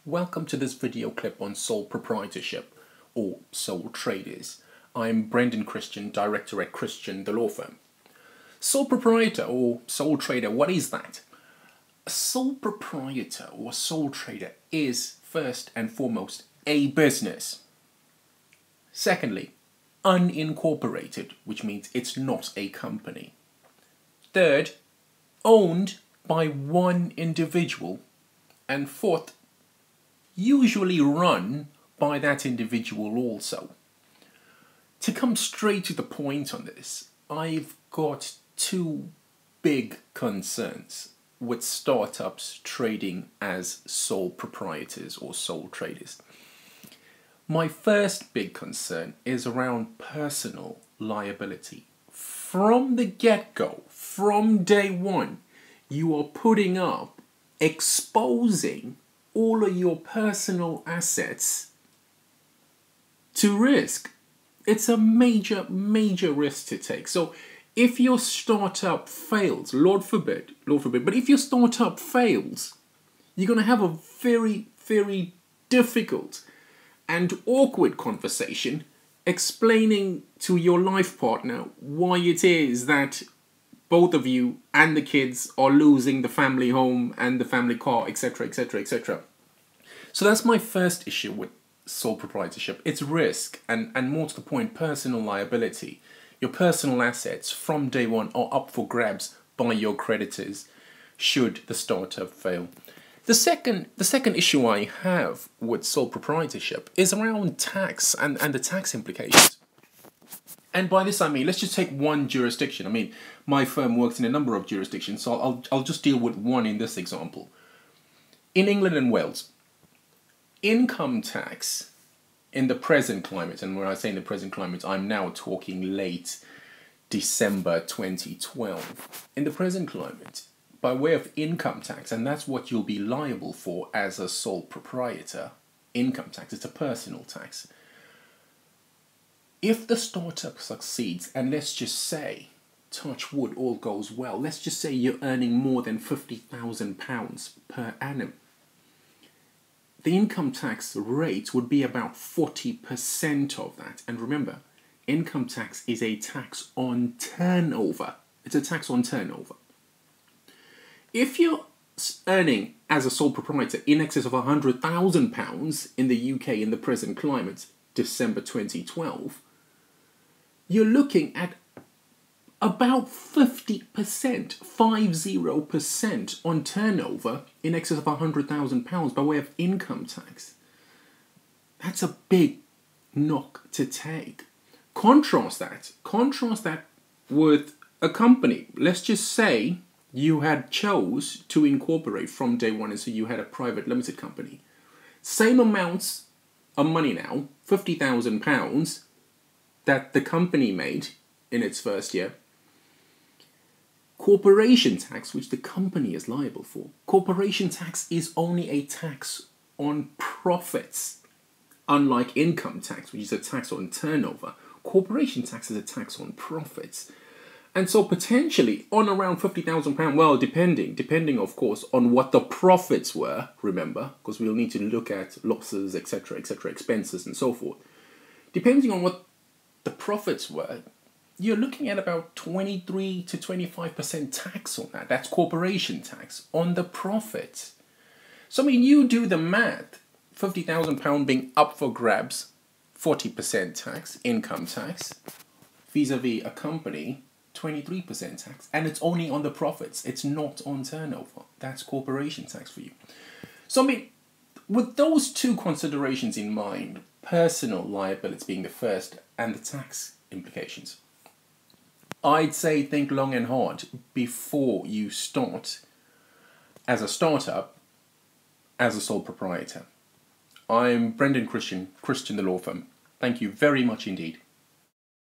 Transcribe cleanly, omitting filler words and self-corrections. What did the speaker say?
Welcome to this video clip on sole proprietorship or sole traders. I'm Brendan Christian, director at Christian, the law firm. Sole proprietor or sole trader, what is that? A sole proprietor or sole trader is first and foremost a business. Secondly, unincorporated, which means it's not a company. Third, owned by one individual. And fourth, usually run by that individual also. To come straight to the point on this, I've got two big concerns with startups trading as sole proprietors or sole traders. My first big concern is around personal liability. From the get-go, from day one, you are putting up, exposing all of your personal assets to risk. It's a major risk to take. So if your startup fails, Lord forbid, but if your startup fails, you're going to have a very difficult and awkward conversation explaining to your life partner why it is that both of you and the kids are losing the family home and the family car, etc., etc., etc. So that's my first issue with sole proprietorship. It's risk and more to the point, personal liability. Your personal assets from day one are up for grabs by your creditors should the startup fail. The second issue I have with sole proprietorship is around tax and the tax implications. And by this I mean, let's just take one jurisdiction. I mean, my firm works in a number of jurisdictions, so I'll just deal with one in this example. In England and Wales, income tax in the present climate, and when I say in the present climate, I'm now talking late December 2012. In the present climate, by way of income tax, and that's what you'll be liable for as a sole proprietor, income tax, it's a personal tax. If the startup succeeds, and let's just say, touch wood, all goes well, let's just say you're earning more than £50,000 per annum, the income tax rate would be about 40% of that. And remember, income tax is a tax on turnover. It's a tax on turnover. If you're earning as a sole proprietor in excess of £100,000 in the UK in the present climate, December 2012, you're looking at about 50%, 50% on turnover in excess of £100,000 by way of income tax. That's a big knock to take. Contrast that with a company. Let's just say you had chose to incorporate from day one, and so you had a private limited company. Same amounts of money now, £50,000 that the company made in its first year. Corporation tax, which the company is liable for. Corporation tax is only a tax on profits, unlike income tax, which is a tax on turnover. Corporation tax is a tax on profits. And so potentially on around £50,000, well, depending of course on what the profits were, remember, because we'll need to look at losses, etc., expenses and so forth. Depending on what the profits were, you're looking at about 23 to 25% tax on that. That's corporation tax on the profit. So I mean, you do the math, £50,000 being up for grabs, 40% tax, income tax, vis-a-vis a company, 23% tax, and it's only on the profits. It's not on turnover. That's corporation tax for you. So I mean, with those two considerations in mind, personal liability being the first and the tax implications, I'd say think long and hard before you start as a startup, as a sole proprietor. I'm Brendan Christian, the law firm. Thank you very much indeed.